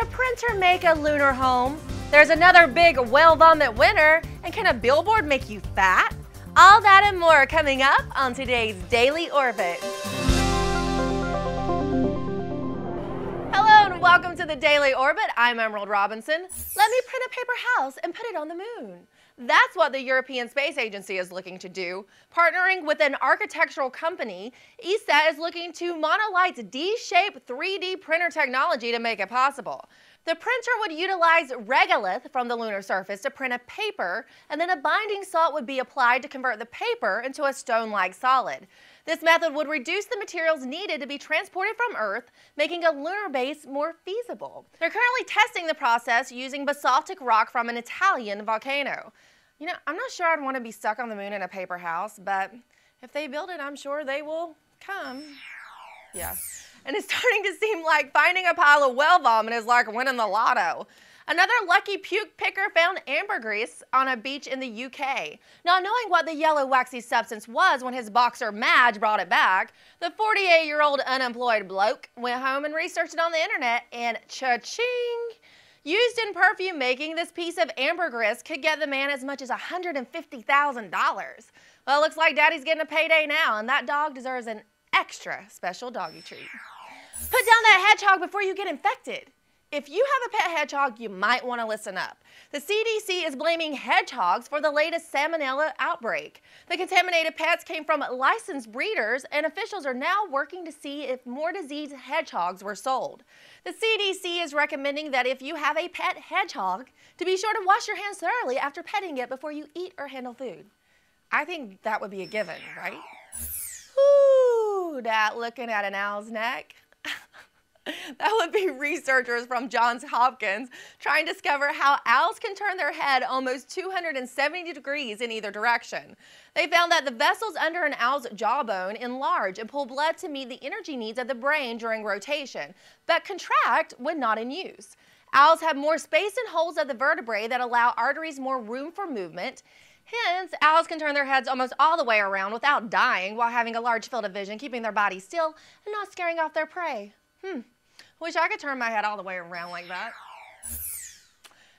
a printer make a lunar home? There's another big whale vomit winner, and can a billboard make you fat? All that and more coming up on today's Daily Orbit. Hello and welcome to the Daily Orbit. I'm Emerald Robinson. Let me print a paper house and put it on the moon. That's what the European Space Agency is looking to do. Partnering with an architectural company, ESA is looking to Monolite's D-shaped 3D printer technology to make it possible. The printer would utilize regolith from the lunar surface to print a paper, and then a binding salt would be applied to convert the paper into a stone-like solid. This method would reduce the materials needed to be transported from Earth, making a lunar base more feasible. They're currently testing the process using basaltic rock from an Italian volcano. You know, I'm not sure I'd want to be stuck on the moon in a paper house, but if they build it, I'm sure they will come. Yeah. And it's starting to seem like finding a pile of whale vomit is like winning the lotto. Another lucky puke picker found ambergris on a beach in the UK. Not knowing what the yellow waxy substance was when his boxer Madge brought it back, the 48-year-old unemployed bloke went home and researched it on the internet, and cha-ching! Used in perfume making, this piece of ambergris could get the man as much as $150,000. Well, it looks like Daddy's getting a payday now, and that dog deserves an extra special doggy treat. Put down that hedgehog before you get infected. If you have a pet hedgehog, you might want to listen up. The CDC is blaming hedgehogs for the latest salmonella outbreak. The contaminated pets came from licensed breeders, and officials are now working to see if more diseased hedgehogs were sold. The CDC is recommending that if you have a pet hedgehog, to be sure to wash your hands thoroughly after petting it before you eat or handle food. I think that would be a given, right? Ooh, that looking at an owl's neck. That would be researchers from Johns Hopkins trying to discover how owls can turn their head almost 270 degrees in either direction. They found that the vessels under an owl's jawbone enlarge and pull blood to meet the energy needs of the brain during rotation, but contract when not in use. Owls have more space and holes of the vertebrae that allow arteries more room for movement. Hence, owls can turn their heads almost all the way around without dying while having a large field of vision, keeping their bodies still and not scaring off their prey. Wish I could turn my head all the way around like that.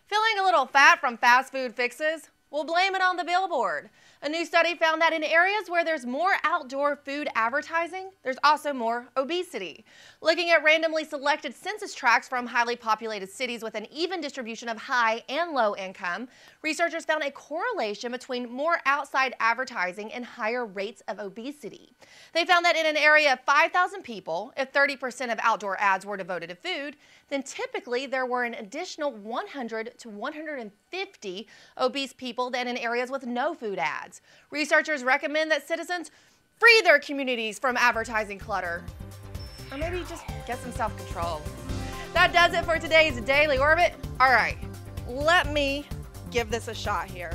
Feeling a little fat from fast food fixes? We'll blame it on the billboard. A new study found that in areas where there's more outdoor food advertising, there's also more obesity. Looking at randomly selected census tracts from highly populated cities with an even distribution of high and low income, researchers found a correlation between more outside advertising and higher rates of obesity. They found that in an area of 5,000 people, if 30% of outdoor ads were devoted to food, then typically there were an additional 100 to 150 obese people than in areas with no food ads. Researchers recommend that citizens free their communities from advertising clutter. Or maybe just get some self-control. That does it for today's Daily Orbit. All right, let me give this a shot here.